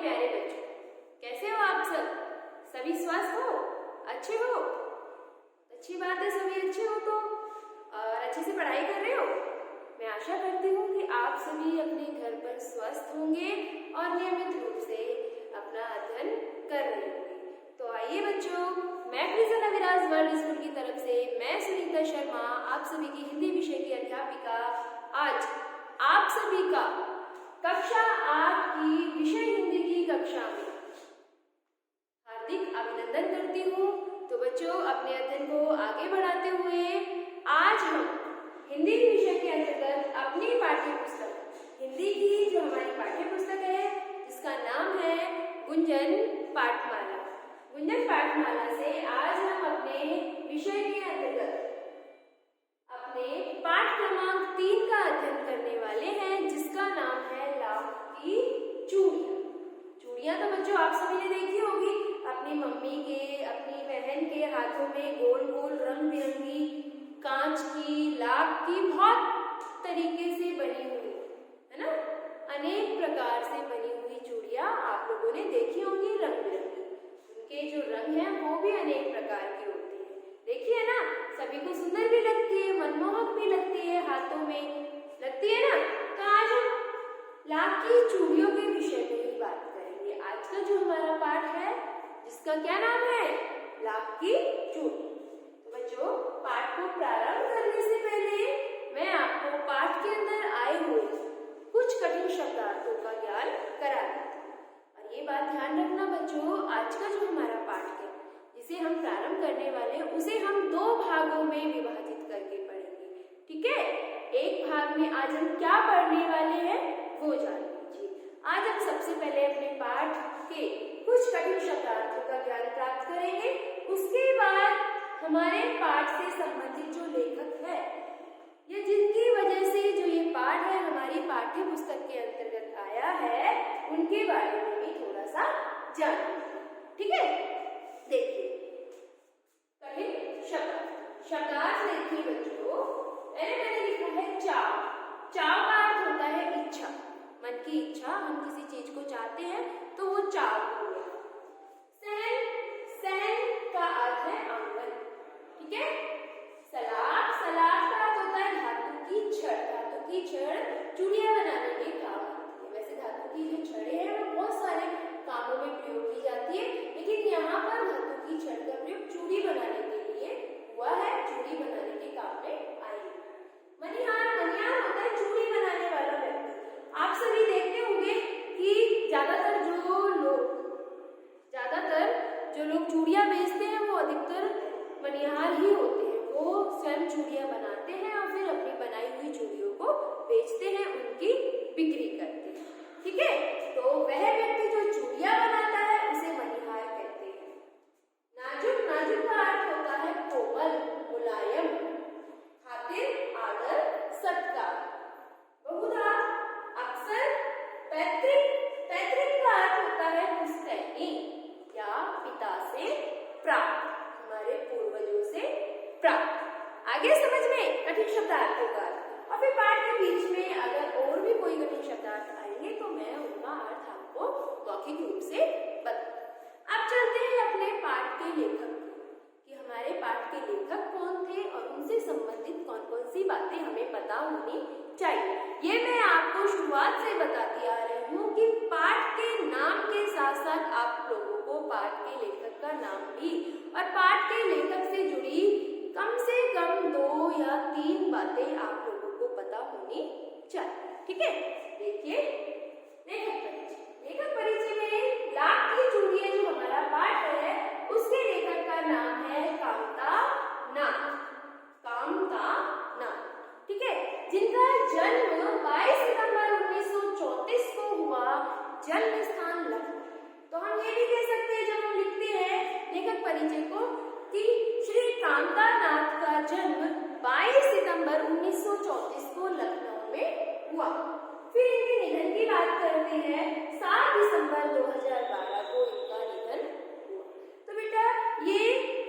प्यारे बच्चों, कैसे हो आप सब? सभी स्वस्थ हो, अच्छे हो? अच्छी बात है, सभी अच्छे हो तो और अच्छे से पढ़ाई कर रहे हो। मैं आशा करती हूँ कि आप सभी अपने घर पर स्वस्थ होंगे और नियमित रूप से अपना अध्ययन कर रहे होंगे। तो आइए बच्चों, मैं प्रिजन अविराज वर्ल्ड स्कूल की तरफ से मैं सुनीता शर्मा, आप सभी की हिंदी विषय की अध्यापिका, आज आप सभी का कक्षा 8 की विषय हिंदी की कक्षा में हार्दिक अभिनंदन करती हूँ। तो बच्चों, अपने अध्ययन को आगे बढ़ाते हुए आज हम हिंदी विषय के अंतर्गत अपनी पाठ्य पुस्तक हिंदी की जो हमारी पाठ्य पुस्तक है जिसका नाम है गुंजन पाठमाला। गुंजन पाठमाला से आज हम अपने विषय के अंतर्गत अपने पाठ क्रमांक 3 का अध्ययन करने वाले हैं जिसका नाम है लाख की चूड़ियां। चूड़ियां तो बच्चों आप सभी ने देखी होगी, अपनी मम्मी के, अपनी बहन के हाथों में गोल गोल रंग बिरंगी कांच की, लाख की बहुत तरीके से बनी हुई, है ना, अनेक प्रकार से बनी हुई चूड़ियां आप लोगों ने देखी होंगी रंग बिरंगी। उनके जो रंग हैं वो भी अनेक प्रकार की होती है। देखिए ना, सभी को सुंदर भी लगती है, मनमोहक भी लगती है, हाथों में लगती है ना। तो आज हम लाख की चूड़ियों के विषय में ही बात करेंगे। आज का जो हमारा पाठ है जिसका क्या नाम है, लाख की चूड़ी। तो बच्चों, पाठ को प्रारंभ करने से पहले मैं आपको पाठ के अंदर आए हुए कुछ कठिन शब्दार्थों का ज्ञान करा देती हूँ। और ये बात ध्यान रखना बच्चों, आज का जो हमारा पाठ है जिसे हम प्रारंभ करने वाले हैं उसे हम 2 भागों में विभाजित करके पढ़ेंगे। ठीक है, एक भाग में आज हम क्या पढ़ने वाले हैं वो जान लीजिए। आज हम सबसे पहले अपने पाठ के कुछ कठिन शब्दार्थों का ज्ञान प्राप्त करेंगे। उसके बाद हमारे पाठ से संबंधित जो लेखक है या जिनकी वजह से जो ये पाठ है हमारी पाठ्य पुस्तक के अंतर्गत आया है उनके बारे में भी थोड़ा सा जानेंगे। ठीक है, देखिए कठिन शब्दार्थ देखिए बच्चों, मैंने लिखा है चाव। चाव का अर्थ होता है इच्छा, मन की इच्छा, हम किसी चीज को चाहते हैं तो वो चाव हो गया। सहन, सहन का अर्थ है आंगन। ठीक है, सलाख, सलाख का अर्थ होता है धातु की छड़। धातु की छड़ चूड़ियां बनाने के काम आती है। वैसे धातु की जो छड़ें हैं वो बहुत सारे कामों में प्रयोग की जाती है, लेकिन यहाँ पर धातु की छड़ का प्रयोग चूड़ी बनाने के लिए हुआ है, चूड़ी बनाने के काम में आई है। मनिहार, मनिहार होता है चूड़ी बनाने वाला व्यक्ति। आप सभी देखते होंगे कि ज्यादातर जो लोग चूड़ियां बेचते हैं वो अधिकतर मनिहार ही होते हैं। वो स्वयं चूड़ियां बनाते हैं और फिर अपनी बनाई हुई चूड़ियों को बेचते हैं, उनकी बिक्री करते हैं। ठीक है, तो वह व्यक्ति जो चूड़ियां बनाता है उसे मनिहार कहते हैं। नाजुक, नाजुक का अर्थ होता है कोमल, मुलायम, खातिर, आदर, सत्कार। बहुधा, अक्सर, पैतृक, पैतृक का अर्थ होता है पुश्तैनी या पिता से प्राप्त, हमारे पूर्वजों से प्राप्त। आगे समझ में कठिन शब्दार्थों का अर्थ, और फिर पाठ के बीच में अगर और भी कोई कठिन शब्दार्थ आएंगे तो मैं उनका अर्थ आपको मौखिक रूप से बता। अब चलते हैं अपने पाठ के लेखक कि हमारे पाठ के लेखक कौन थे और उनसे संबंधित कौन कौन सी बातें हमें पता होनी चाहिए। ये मैं आपको शुरुआत से बताती आ रही हूँ कि पाठ के नाम के साथ साथ आप लोगों को पाठ के लेखक का नाम भी और पाठ के लेखक से जुड़ी कम से कम 2 या 3 बातें आप लोगों को पता होनी चाहिए। ठीक है, देखिए लेखक परिचय। लेखक परिचय में लाख की चूड़ियां जो हमारा पाठ है उसके लेखक का नाम है कामता नाथ। कामता नाथ, ठीक है, जिनका जन्म 22 सितंबर 1934 को हुआ, जन्म स्थान लखनऊ। तो हम ये भी कह सकते हैं जब हम लिखते हैं लेखक परिचय को कि श्री कामता नाथ का जन्म 22 सितंबर 1934 को लखनऊ में हुआ। फिर इनके निधन की बात करते हैं, 7 दिसंबर 2012 को इनका निधन हुआ। तो बेटा ये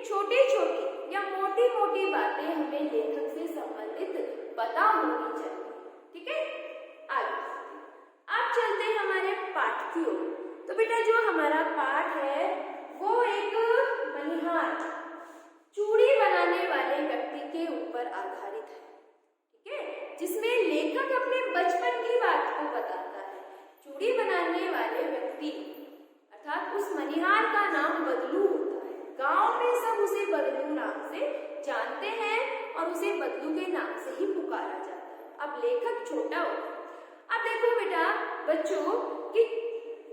छोटी छोटी या मोटी मोटी बातें हमें लेखक से संबंधित पता होनी चाहिए। ठीक है, आगे अब चलते हैं हमारे पाठ की ओर। तो बेटा जिसमें लेखक अपने बचपन की बात को बताता है। चूड़ी बनाने वाले व्यक्ति अर्थात उस मनिहार का नाम बदलू होता है। गांव में सब उसे बदलू नाम से जानते हैं और उसे बदलू के नाम से ही पुकारा जाता है। अब लेखक छोटा होता है। अब देखो बेटा बच्चों कि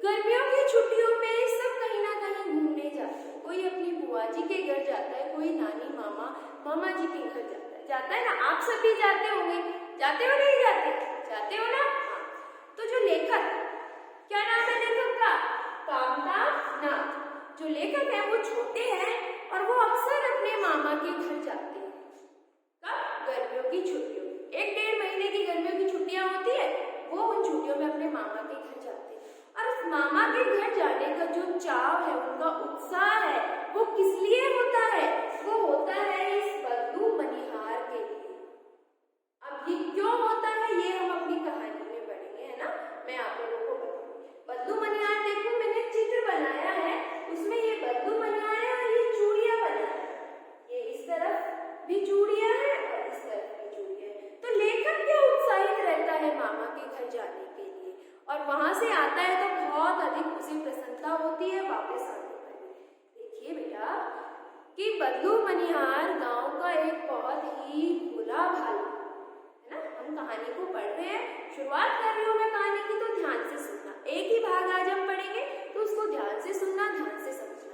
गर्मियों की छुट्टियों में सब कहीं ना कहीं घूमने जाते हैं। कोई अपनी बुआ जी के घर जाता है, कोई नानी मामा जी के घर जाता है ना। आप सब भी जाते होंगे, जाते हो नहीं जाते? जाते हो ना? हाँ। तो जो लेखक, क्या नाम है लेखक का? कामता। जो लेखक है वो छोटे हैं और वो अक्सर अपने मामा के घर जाते हैं। कब? गर्मियों की छुट्टियों, 1-1.5 महीने की गर्मियों की छुट्टियां होती है, वो उन छुट्टियों में अपने मामा के घर जाते हैं। और उस मामा के घर जाने का जो चाव है, उनका उत्साह है, वो किस लिए होता है? वो होता है इस बदलू मनिहार के लिए। अब ये क्यों होता है ये हम अपनी कहानी में पढ़ेंगे, है ना। मैं आप लोगों को बताऊंगी। बदलू मनिहार देखो मैंने चित्र बनाया है, उसमें ये बदलू मनिहार है और ये चूड़ियां बनाया है। ये इस तरफ भी चूड़ियां है और इस तरफ भी चूड़ियां है। तो लेखक क्या उत्साहित रहता है मामा के घर जाने के लिए, और वहां से आता है तो बहुत अधिक उसे प्रसन्नता होती है वापस आने पर। देखिए बेटा कि बदलू मनिहार गांव का एक बहुत ही भोला भाला, है ना। हम कहानी को पढ़ रहे हैं, शुरुआत कर रही हूँ मैं कहानी की, तो ध्यान से सुनना। एक ही भाग आज हम पढ़ेंगे तो उसको ध्यान से सुनना, ध्यान से समझना।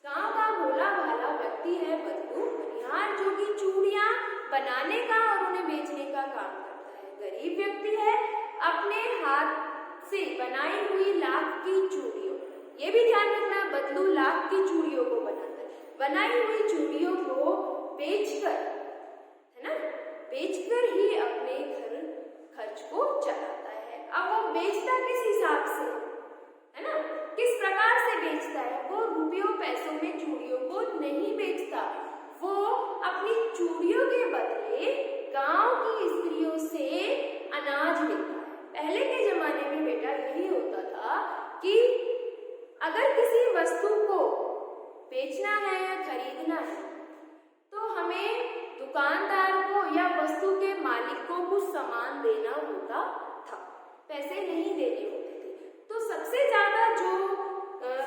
गांव का भोला भाला व्यक्ति है बदलू मनिहार, जो कि चूड़ियां बनाने का और उन्हें बेचने का काम करता है। गरीब व्यक्ति है, अपने हाथ से बनाई हुई लाख की चूड़ियों, ये भी ध्यान रखना, बदलू लाख की चूड़ियों को बनाता है। बनाई हुई चूड़ियों को बेचकर, है ना, बेचकर ही अपने घर खर्च को चलाता है। अब वो बेचता किस हिसाब से, है ना, किस प्रकार से बेचता है? वो रुपयों पैसों में चूड़ियों को नहीं बेचता, वो अपनी चूड़ियों के बदले गांव की स्त्रियों से अनाज लेता है। पहले के जमाने में बेटा यही होता था कि अगर किसी वस्तु को बेचना है या खरीदना है तो हमें दुकानदार को या वस्तु के मालिक को कुछ सामान देना होता था, पैसे नहीं देने होते थे। तो सबसे ज्यादा जो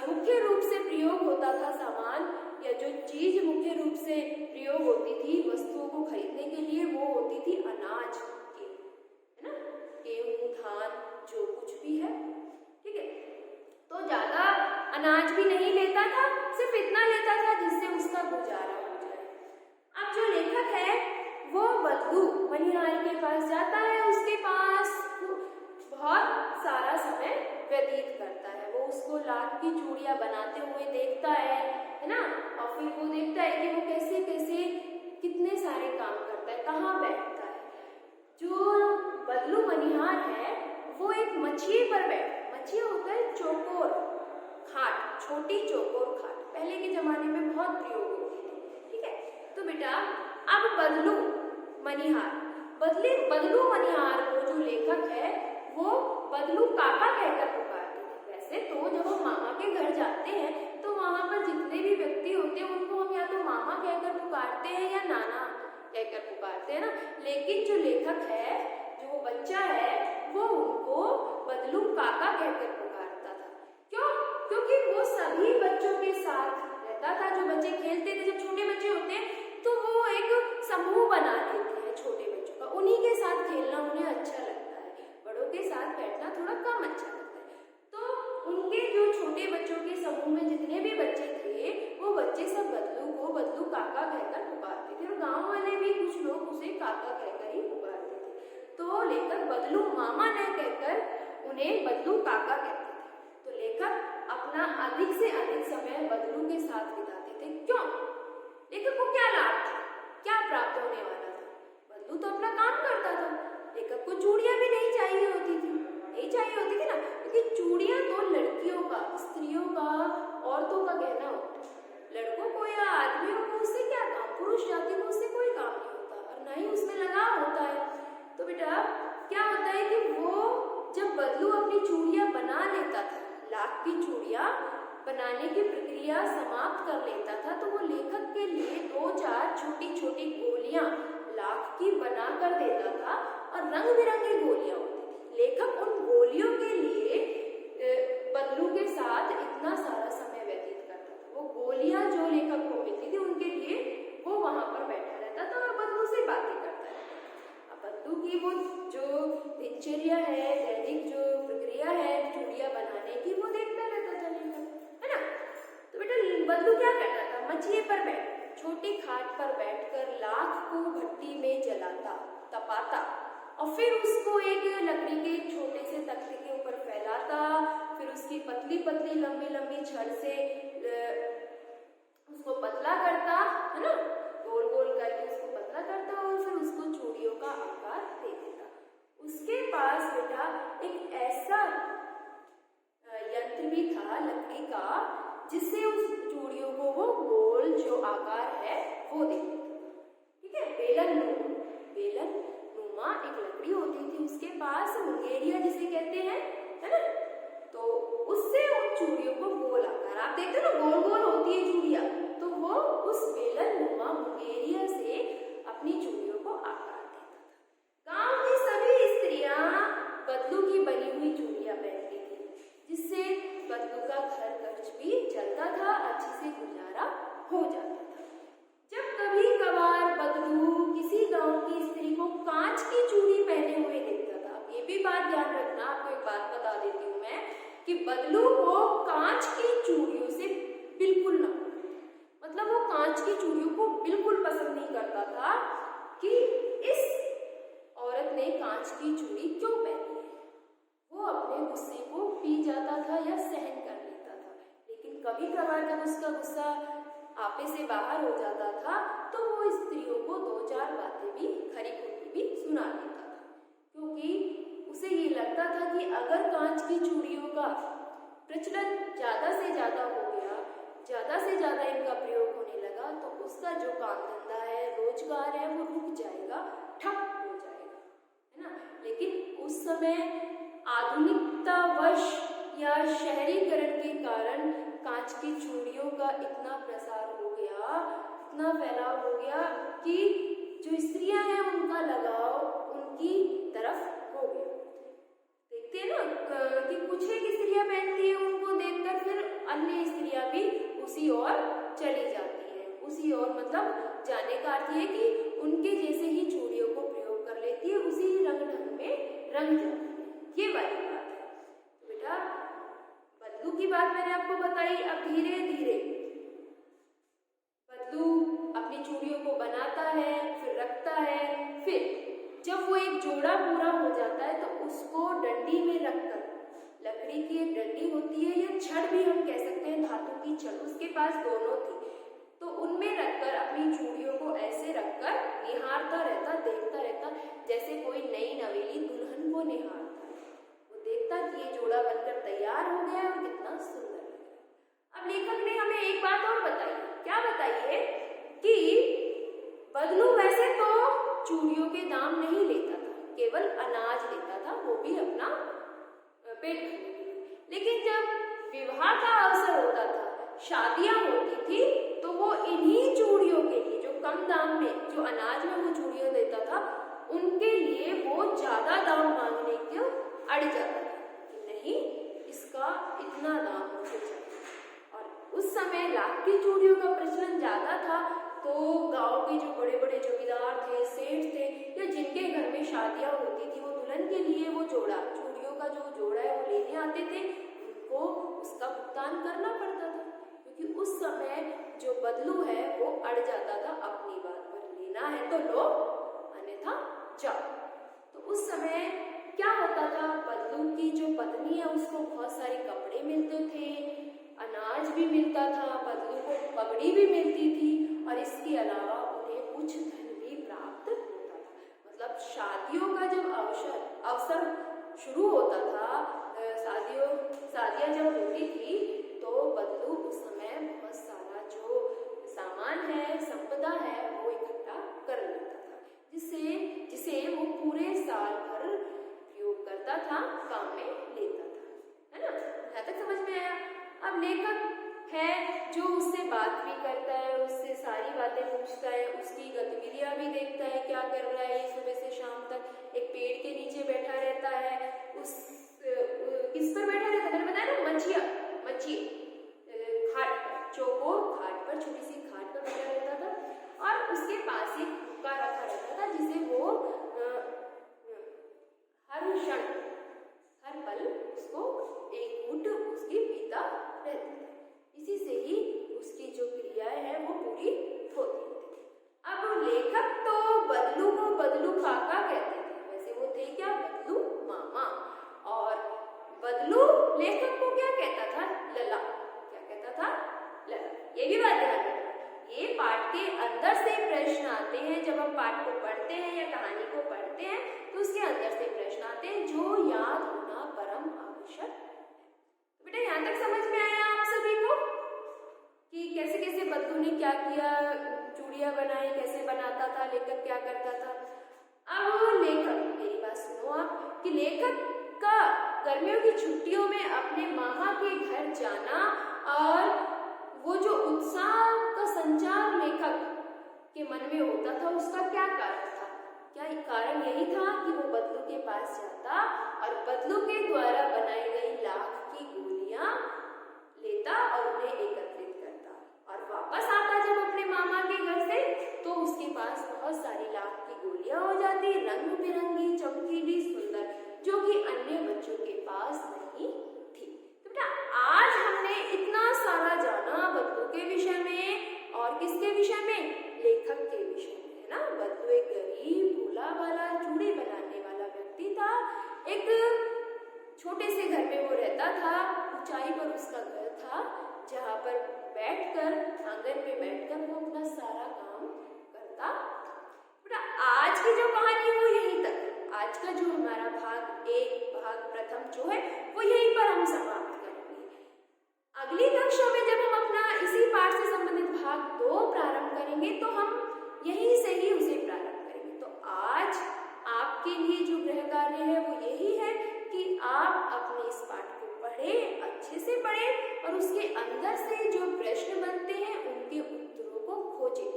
मुख्य रूप से प्रयोग होता था सामान या जो चीज मुख्य रूप से प्रयोग होती थी वस्तुओं को खरीदने के लिए, वो होती थी अनाज की, है ना, गेहूं धान जो कुछ भी है, ठीक है। तो ज्यादा अनाज भी नहीं लेता था, सिर्फ इतना लेता था जिससे उसका गुजारा हो जाए। अब जो लेखक है वो बदलू मनिहार के पास जाता है, उसके पास बहुत सारा समय व्यतीत करता है। वो उसको लाख की चूड़ियां बनाते हुए देखता है ना, और फिर वो देखता है कि वो कैसे कैसे कितने सारे काम करता है, कहाँ बैठता है। जो बदलू मनिहार है वो एक मछली पर बैठता। मछली होता है चौकोर खाट, छोटी चौकोर खाट, पहले के जमाने में बहुत प्रयोग होती थी, ठीक है। तो बेटा अब बदलू मनिहार को जो लेखक है वो बदलू काका कहकर पुकारते थे। वैसे तो जब हम मामा के घर जाते हैं तो वहां पर जितने भी व्यक्ति होते हैं उनको हम या तो मामा कहकर पुकारते हैं या नाना कहकर पुकारते हैं ना, लेकिन जो लेखक है, जो वो बच्चा है, वो उनको बदलू काका कहकर पुकारता था। क्यों? क्योंकि वो सभी बच्चों के साथ रहता था। जो बच्चे खेलते थे, जब छोटे बच्चे होते हैं तो वो एक समूह बना लेते हैं छोटे बच्चों का, उन्हीं के साथ खेलना उन्हें अच्छा लगता है, बड़ों के साथ बैठना थोड़ा कम अच्छा लगता है। तो उनके जो छोटे बच्चों के समूह में जितने भी बच्चे थे वो बच्चे सब बदलू को बदलू काका कहकर पुकारते थे, और गांव वाले भी कुछ लोग उसे काका कहकर ही पुकारते थे। तो लेखक बदलू मामा न कहकर उन्हें बदलू काका कहते थे। तो लेखक अपना अधिक से अधिक समय बदलू के साथ बिताते थे। क्यों? लेखक को क्या लाभ था, क्या प्राप्त होने वाला था? बदलू तो अपना काम करता था, लेखक को चूड़ियां भी नहीं चाहिए होती थी ना, क्योंकि चूड़ियां तो लड़कियों का, स्त्रियों का, औरतों का गहना होता है। लड़कों को या आदमियों को उससे क्या काम, पुरुष जाति को उससे कोई काम नहीं होता और ना ही उसमें लगाव होता है। तो बेटा क्या होता है कि वो जब बदलू अपनी चूड़ियां बना लेता था, लाख की चूड़ियां बनाने की प्रक्रिया समाप्त कर लेता था, तो वो लेखक के लिए 2-4 छोटी छोटी गोलियां लाख की बना कर देता था और रंग बिरंगी गोलियां होती थी। लेखक उन गोलियों के लिए बदलू के साथ इतना सारा समय व्यतीत करता था। वो गोलियां जो लेखक को मिलती थी उनके लिए वो वहां पर बैठा रहता था और बदलू से बातें करता रहता। अब बदलू की वो जो दिनचर्या है, दैनिक जो प्रक्रिया है चूड़ियां बनाने की, वो देखता रहता था लेखक, है ना। तो बेटा बदलू क्या करता था, मछली पर बैठ छोटी खाट पर बैठकर लाख को भट्टी में जलाता, तपाता और फिर उसको एक लकड़ी के छोटे से तख्ते के ऊपर फैलाता, फिर उसकी पतली पतली लंबी लंबी छड़ से उसको पतला करता, है ना, गोल गोल करके उसको पतला करता और फिर उसको चूड़ियों का आकार दे देता। उसके पास बेटा एक ऐसा यंत्र भी था लकड़ी का जिससे उस चूड़ियों को वो गोल जो आकार है वो दे देता। ठीक है, बेलन नुमा एक लकड़ी होती थी उसके पास, मुंगेरिया जिसे कहते हैं, है ना। तो उससे उन चूड़ियों को गोल आकार, आप देखते हो ना गोल गोल होती है चूड़ियां, तो वो उस बेलन नुमा मुंगेरिया से अपनी चूड़ियों को आकार देता था। गांव की सभी स्त्रियां बदलू की बनी हुई चूड़ियां पहनती थी, जिससे बदलू का घर खर्च भी चलता था, अच्छे से गुजारा हो जाता था। जब कभी कभार बदलू किसी गांव की स्त्री को कांच की चूड़ी पहने हुए देखता था। ये भी बात ध्यान रखना, आपको एक बात बता देती हूँ मैं कि बदलू को कांच की चूड़ियों से बिल्कुल ना, मतलब वो कांच की चूड़ियों को बिल्कुल पसंद नहीं करता था कि इस औरत ने कांच की चूड़ी क्यों पहनी है। वो अपने गुस्से को पी जाता था या सहन कर लेता था, लेकिन कभी कभार जब उसका गुस्सा आपे से बाहर हो जाता था तो वो स्त्रियों को दो चार बातें भी खरी खोटी भी सुना देता था, क्योंकि उसे ये लगता था कि अगर कांच की चूड़ियों का प्रचलन ज़्यादा से ज़्यादा हो गया, ज़्यादा से ज़्यादा इनका प्रयोग होने लगा, तो उसका जो काम धंधा है, रोजगार है, वो रुक जाएगा, ठप हो जाएगा, है ना। लेकिन उस समय आधुनिकतावश या शहरीकरण के कारण कांच की चूड़ियों का इतना प्रसार हो गया, इतना फैलाव हो गया कि जो स्त्रियां हैं उनका लगाव उनकी तरफ हो गया। देखते हैं ना कि कुछ एक स्त्रियां पहनती है, उनको देखकर फिर अन्य स्त्रियां भी उसी ओर चली जाती है। उसी ओर मतलब जाने का अर्थ है कि उनके जैसे ही चूड़ियों को प्रयोग कर लेती है, उसी रंग ढंग में रंग जाती है। ये वाली बात है। तो बेटा बदलू की बात मैंने आपको बताई। अब धीरे धीरे बदलू अपनी चूड़ियों को बनाता है, फिर रखता है, फिर जब वो एक जोड़ा पूरा हो जाता है तो उसको डंडी में रखकर, लकड़ी की एक डंडी होती है या छड़ भी हम कह सकते हैं, धातु की छड़, उसके पास दोनों थी, तो उनमें रखकर अपनी चूड़ियों को ऐसे रखकर निहारता रहता, देखता रहता, जैसे कोई नई नवेली दुल्हन को निहारता है। वो देखता कि ये जोड़ा बनकर तैयार हो गया और कितना सुंदर लग रहा है। अब लेखक ने हमें एक बात और बताई। क्या बताई है कि बदलू वैसे तो चूड़ियों के दाम नहीं लेता था, केवल अनाज लेता था, वो भी अपना पेट भरने के लिए। लेकिन जब विवाह का अवसर होता था, शादियां होती थी, तो वो इन्हीं चूड़ियों के लिए, जो कम दाम में, जो अनाज में वो चूड़ियां देता था, उनके लिए वो ज्यादा दाम मांगने को अड़ जाता था कि नहीं, इसका इतना दाम मुझे चाहिए। और उस समय लाख की चूड़ियों का प्रचलन ज्यादा था, तो गांव के जो बड़े बड़े जमींदार थे, सेठ थे, या जिनके घर में शादियां होती थी, वो दुल्हन के लिए वो जोड़ा, चूड़ियों का जो जोड़ा है वो लेने आते थे, उनको उसका भुगतान करना पड़ता था, क्योंकि उस समय जो बदलू है वो अड़ जाता था अपनी बात पर, लेना है तो लो, अन्यथा जाओ। तो उस समय क्या होता था, बदलू की जो पत्नी है उसको बहुत सारे कपड़े मिलते थे, अनाज भी मिलता था, बदलू को पगड़ी भी मिलती थी, और इसके अलावा उन्हें कुछ धन भी प्राप्त होता था। मतलब शादियों का जब अवसर शुरू होता था, शादियां जब होती थी, तो बदलू उस समय बहुत सारा जो सामान है, संपदा है, वो इकट्ठा कर लेता था, जिसे वो पूरे साल भर प्रयोग करता था, काम में लेता था, है ना। यहाँ तक समझ में आया। अब लेखक है जो उससे बात भी करता है, उससे सारी बातें पूछता है, उसकी गतिविधियां भी देखता है, क्या कर रहा है सुबह से शाम तक, एक पेड़ के बदलू लेखक को क्या कहता था? लला। क्या कहता था? लला। ये भी बात ध्यान रखना। ये पाठ के अंदर से प्रश्न आते हैं। जब हम पाठ को पढ़ते हैं या कहानी को पढ़ते हैं तो उसके अंदर से प्रश्न आते हैं जो याद होना परम आवश्यक है। बेटा यहाँ तक समझ में आया आप सभी को कि कैसे कैसे बदलू ने क्या किया, चूड़ियां बनाई, कैसे बनाता था, लेखक क्या करता था। अब लेखक, मेरी बात सुनो आप, कि लेखक का गर्मियों की छुट्टियों में अपने मामा के घर जाना और वो जो उत्साह का संचार लेखक के मन में होता था, उसका क्या कारण था? क्या कारण यही था कि वो बदलू के पास जाता और बदलू के द्वारा बनाई गई लाख की गोलियां लेता और उन्हें एकत्रित करता और वापस आता जब अपने मामा के घर से तो उसके पास बहुत सारी लाख की गोलियां हो जाती, रंग बिरंगी, चमकीली, सुंदर, जो कि अन्य बच्चों के पास नहीं थी। तो बेटा आज हमने इतना सारा जाना बदलू के विषय में और किसके विषय में? लेखक के विषय में, है ना। बदलू एक गरीब, भोला भाला, चूड़ी बनाने वाला व्यक्ति था। एक छोटे से घर में वो रहता था, ऊंचाई पर उसका घर था, जहाँ पर बैठकर, आंगन में बैठकर वो अपना सारा काम करता। बेटा आज की जो कहानी है वो यहीं तक, आज का जो हमारा भाग एक, भाग प्रथम जो है वो यहीं पर हम समाप्त करेंगे। अगली कक्षा में जब हम अपना इसी पाठ से संबंधित भाग 2 प्रारंभ करेंगे तो हम यहीं से ही उसे प्रारंभ करेंगे। तो आज आपके लिए जो गृह कार्य है वो यही है कि आप अपने इस पाठ को पढ़ें, अच्छे से पढ़ें और उसके अंदर से जो प्रश्न बनते हैं उनके उत्तरों को खोजें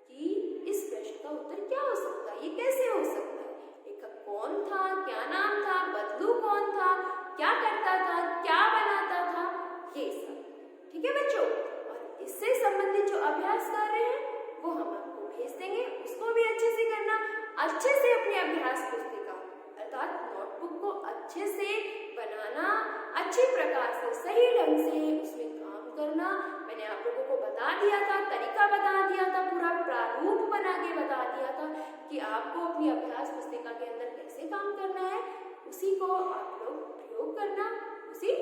कि इस प्रश्न का उत्तर क्या हो सकता है, ये कैसे हो सकता है, लेखक कौन था, क्या नाम था, बदलू कौन था, क्या करता था, क्या बनाता था, ये सब। ठीक है बच्चों, और इससे संबंधित जो अभ्यास कार्य है वो हम आपको भेज देंगे, उसको भी अच्छे से करना। अच्छे से अपनी अभ्यास पुस्तिका अर्थात नोटबुक को अच्छे से बनाना, अच्छी प्रकार से सही ढंग से उसमें काम करना। मैंने आप लोगों को बता दिया था, तरीका बता दिया था, पूरा प्रारूप बना के बता दिया था कि आपको अपनी अभ्यास पुस्तिका के अंदर कैसे काम करना है। उसी को आप लोग प्रयोग करना, उसी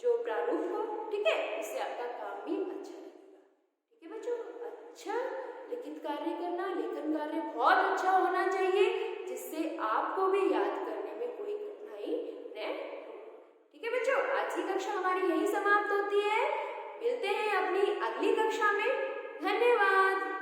जो प्रारूप को, ठीक है, उससे आपका काम भी अच्छा लगेगा। ठीक है बच्चों, अच्छा लिखित कार्य करना, लेखन कार्य बहुत अच्छा होना चाहिए जिससे आपको भी याद करने में कोई कठिनाई न हो। ठीक है बच्चों, आज की कक्षा हमारी यही समाप्त होती है। मिलते हैं अपनी अगली कक्षा में। धन्यवाद।